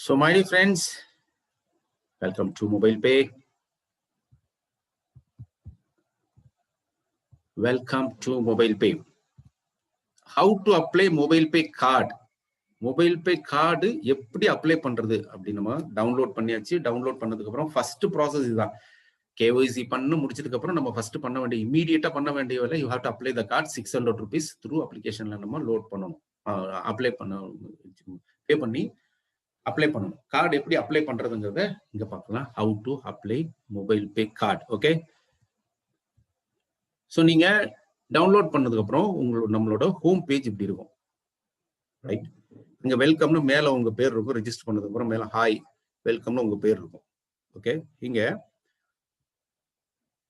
So my dear friends, welcome to Mobile Pay. Welcome to Mobile Pay. How to apply Mobile Pay card? Mobile Pay card எப்படி apply பண்றது அப்படி நம்ம download பண்ணியாச்சு. Download பண்ணதுக்கு அப்புறம் first process இதுதான். KYC பண்ணி முடிச்சதுக்கு அப்புறம் நம்ம ஃபர்ஸ்ட் பண்ண வேண்டிய இமீடியட்டா பண்ண வேண்டிய வேலை you have to apply the card. 600 rupees through அப்ளிகேஷன்ல நம்ம லோட் பண்ணணும். அப்ளை பண்ண பே பண்ணி அப்ளை பண்ணணும். கார்டு எப்படி அப்ளை பண்றதுங்கிறத இங்க பார்க்கலாம். How to apply mobile pay card. Okay, so நீங்க டவுன்லோட் பண்ணதுக்கு அப்புறம் நம்மளோட ஹோம் பேஜ் இப்படி இருக்கும். ரைட், இங்க வெல்கம்னு மேல உங்க பேர் இருக்கும். ரெஜிஸ்டர் பண்ணதுக்கு அப்புறம் மேல ஹாய் வெல்கம்னு உங்க பேர் இருக்கும். ஓகே, இங்க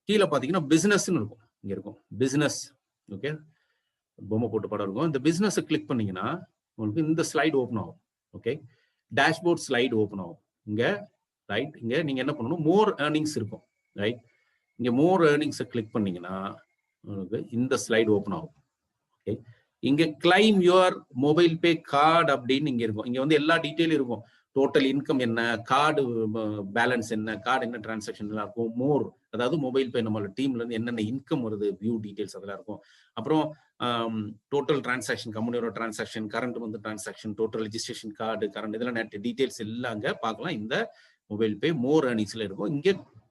கீழே பாத்தீங்கன்னா பிசினஸ்ன்னு இருக்கும். இங்க இருக்கும் பிசினஸ். ஓகே, பொம்மை போட்டு படம் இருக்கும். இந்த பிசினஸ் கிளிக் பண்ணீங்கன்னா உங்களுக்கு இந்த ஸ்லைடு ஓப்பன் ஆகும். ஓகே, டேஷ்போர்ட் ஸ்லைடு ஓப்பன் ஆகும். இங்க ரைட், இங்க நீங்க என்ன பண்ணணும், மோர் ஏர்னிங்ஸ் இருக்கும். ரைட், இங்க மோர் ஏர்னிங்ஸை கிளிக் பண்ணீங்கன்னா உங்களுக்கு இந்த ஸ்லைடு ஓப்பன் ஆகும். ஓகே, இங்க claim your mobile pay card அப்படின்னு இங்க இருக்கும். இங்க வந்து எல்லா டீட்டெயிலும் இருக்கும். டோட்டல் இன்கம் என்ன, கார்டு பேலன்ஸ் என்ன, கார்டு என்ன டிரான்சாக்ஷன் எல்லாம் இருக்கும். மோர், அதாவது மொபைல் பே நம்மளோட டீம்ல இருந்து என்னென்ன இன்கம் வருது, வியூ டீடைல்ஸ் அதெல்லாம் இருக்கும். அப்புறம் டோட்டல் டிரான்சாக்ஷன், கம்பெனியோட டிரான்சாக்ஷன், கரண்ட் வந்து transaction, total registration card, current, இதெல்லாம் நெட் டீடைல்ஸ் எல்லாம் அங்க பார்க்கலாம். இந்த மொபைல் பே மோர் ஏர்னிங்ஸ்ல இருக்கும். இங்க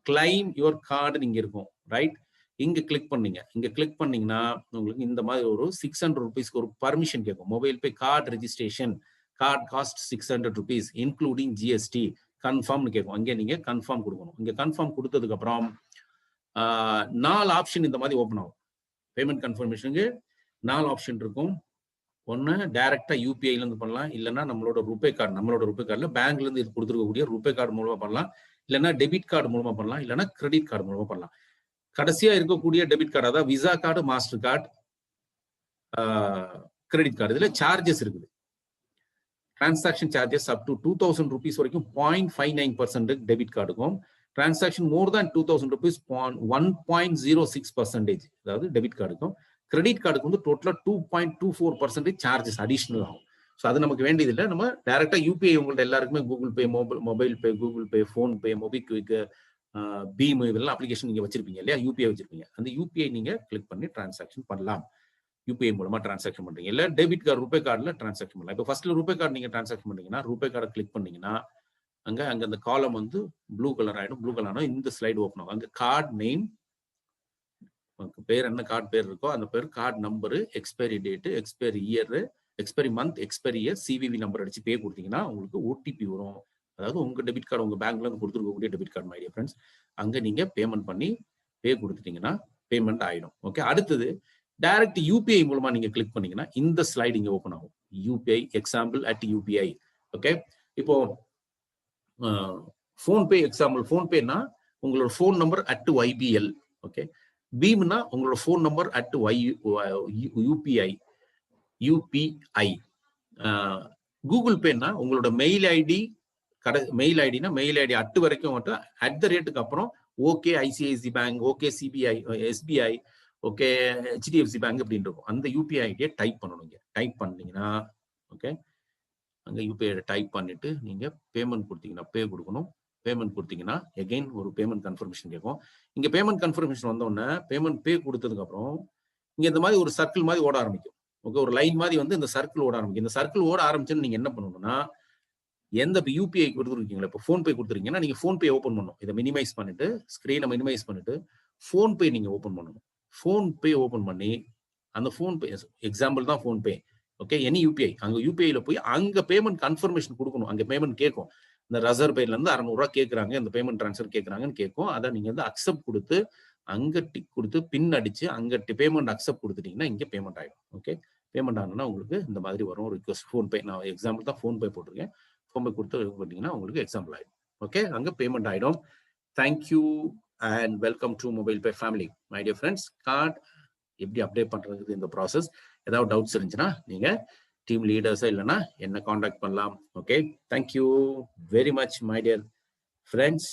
கிளைம் யுவர் கார்டு இங்க இருக்கும். ரைட், இங்க கிளிக் பண்ணீங்க. இங்க கிளிக் பண்ணீங்கன்னா உங்களுக்கு இந்த மாதிரி ஒரு 600 rupeesக்கு ஒரு பர்மிஷன் கேட்கும். Mobile pay card registration, card cost 600 rupees including GST, கன்ஃபார்ம்னு கேட்கும். அங்கே நீங்க கன்ஃபார்ம் கொடுக்கணும். இங்க கன்ஃபார்ம் கொடுத்ததுக்கு அப்புறம் 4 ஆப்ஷன் இந்த மாதிரி ஓப்பன் ஆகும். பேமெண்ட் கன்ஃபர்மேஷனுக்கு 4 ஆப்ஷன் இருக்கும். ஒன்னு டைரக்டா யூபிஐல இருந்து பண்ணலாம், இல்லைன்னா நம்மளோட ருபே கார்டுல பேங்க்ல இருந்து இது கொடுத்துருக்கக்கூடிய ருபே கார்டு மூலமா பண்ணலாம், இல்லைன்னா டெபிட் கார்டு மூலமா பண்ணலாம், இல்லைன்னா கிரெடிட் கார்டு மூலமா பண்ணலாம். கடைசியா இருக்கக்கூடிய டெபிட் கார்டு, அதாவது visa card, master card, credit card, இதுல சார்ஜஸ் இருக்குது. Transaction charges up to 2000 rupees வரைக்கும் 0.59% டெபிட் கார்டுக்கும், டிரான்சாக்ஷன் மோர் தேன் 2000 rupees 1.06%, அதாவது டெபிட் கார்டுக்கும். கிரெடிட் கார்டுக்கு வந்து டோட்டலா 2.24% சார்ஜஸ் அடிஷனல் ஆகும். ஸோ அது நமக்கு வேண்டியது இல்லை. நம்ம டைரக்டா யூபிஐ உங்கள்ட்ட எல்லாருக்குமே Google Pay, mobile pay, Google Pay, PhonePe, MobiKwik, BHIM, இதெல்லாம் அப்ளிகேஷன் நீங்க வச்சிருப்பீங்க இல்லையா, யூபிஐ வச்சிருப்பீங்க. அந்த யூபிஐ நீங்க கிளிக் பண்ணி டிரான்சாக்ஷன் பண்ணலாம். யூபிஐ மூலமா டிரான்சாக்ஷன் பண்றீங்க, இல்ல டெபிட் கார்டு, ருபே கார்டுல டிரான்சாக்ஷன் பண்ணலாம். இப்போ ஃபர்ஸ்ட்ல ருபே கார்டு நீங்க டிரான்சாக்ஷன் பண்ணீங்கன்னா ருபே கார்டை கிளிக் பண்ணீங்கன்னா அங்க அந்த காலம் வந்து ப்ளூ கலர் ஆயிடும். ப்ளூ கலர் ஆனா இந்த ஸ்லைடு ஓப்பன் ஆகும். அங்க கார்டு நேம், பேர் என்ன கார்டு பேர் இருக்கோ அந்த பேர், card number, expiry date, expiry year, expiry month, expiry year, CVV number அடிச்சு பே கொடுத்தீங்கன்னா உங்களுக்கு ஓடிபி வரும். அதாவது உங்க டெபிட் கார்டு, உங்க பேங்க்ல இருந்து கொடுத்துருக்கக்கூடிய debit card, my dear friends. அங்க நீங்க பேமெண்ட் பண்ணி பே கொடுத்துட்டீங்கன்னா பேமெண்ட் ஆயிடும். ஓகே, அடுத்தது டைரக்ட் யூபிஐ மூலமா நீங்க கிளிக் பண்ணீங்கன்னா இந்த ஸ்லைடு இங்க ஓப்பன் ஆகும். UPI example at UPI. Okay, இப்போ ஃபோன்பே எக்ஸாம்பிள், ஃபோன்பேனா உங்களோட phone number at YBL. Okay, பீம்னா உங்களோட phone number at UPI. Google பேனா உங்களோட மெயில் ஐடி, மெயில் ஐடினா மெயில் ஐடி அட்டு வரைக்கும் மட்டும், @ அப்புறம் okay ICICI bank, okay CBI, SBI, okay HDFC bank அப்படின்னு இருக்கும். அந்த யூபிஐ ஐடியை டைப் பண்ணணும். டைப் பண்ணீங்கன்னா ஓகே, அங்க யூபிஐ டைப் பண்ணிட்டு நீங்க பேமெண்ட் கொடுத்தீங்கன்னா பே கொடுக்கணும். பேமெண்ட் கொடுத்தீங்கன்னா எகைன் ஒரு பேமெண்ட் கன்ஃபர்மேஷன் கேட்கும். இங்க பேமெண்ட் கன்ஃபர்மேஷன் வந்த உடனே பேமெண்ட் பே கொடுத்ததுக்கு அப்புறம் இங்க இந்த மாதிரி ஒரு சர்க்கிள் மாதிரி ஓட ஆரம்பிக்கும். ஓகே, ஒரு லைன் மாதிரி வந்து இந்த சர்க்கிள் ஓட ஆரம்பிக்கும். இந்த சர்க்கிள் ஓட ஆரம்பிச்சுன்னு நீங்க என்ன பண்ணணும்னா, எந்த யூபிஐ கொடுத்துருக்கீங்களா, இப்போ ஃபோன்பே கொடுத்துருக்கீங்கன்னா நீங்க ஃபோன்பே ஓப்பன் பண்ணணும். இதை மினிமைஸ் பண்ணிட்டு, ஸ்கிரீனை மினிமைஸ் பண்ணிட்டு ஃபோன்பே நீங்க ஓப்பன் பண்ணணும். ஃபோன்பே ஓப்பன் பண்ணி அந்த ஃபோன்பே எக்ஸாம்பிள் தான் ஃபோன்பே. ஓகே, எனி யூபிஐ, அங்க யூபிஐல போய் அங்க பேமெண்ட் கன்ஃபர்மேஷன் கொடுக்கணும். அங்க பேமெண்ட் கேட்கும். இந்த ரிசர்வ் பேர்ல இருந்து 600 ரூபாய் கேட்கறாங்க, இந்த பேமெண்ட் ட்ரான்ஸ்ஃபர் கேட்கறாங்கன்னு கேட்கும். அதை நீங்க வந்து அக்செப்ட் கொடுத்து அங்க டிக் கொடுத்து பின் அடிச்சு அங்க பேமெண்ட் அக்செப்ட் கொடுத்துட்டீங்கன்னா இங்க பேமெண்ட் ஆயிடும். ஓகே, பேமெண்ட் ஆனா உங்களுக்கு இந்த மாதிரி வரும் ரிக்வெஸ்ட். ஃபோன்பே, நான் எக்ஸாம்பிள் தான் ஃபோன்பே போட்டிருக்கேன். ஃபோன்பே கொடுத்து பண்ணீங்கன்னா உங்களுக்கு எக்ஸாம்பிள் ஆயிடும். ஓகே, அங்க பேமெண்ட் ஆயிடும். Thank you and welcome to mobile pay family. My dear friends, card எப்படி அப்டேட் பண்றது இந்த ப்ராசஸ், ஏதாவது டவுட்ஸ் இருந்துச்சுன்னா நீங்க டீம் லீடர்ஸா இல்லைன்னா என்ன காண்டாக்ட் பண்ணலாம். Okay, thank you very much my dear friends.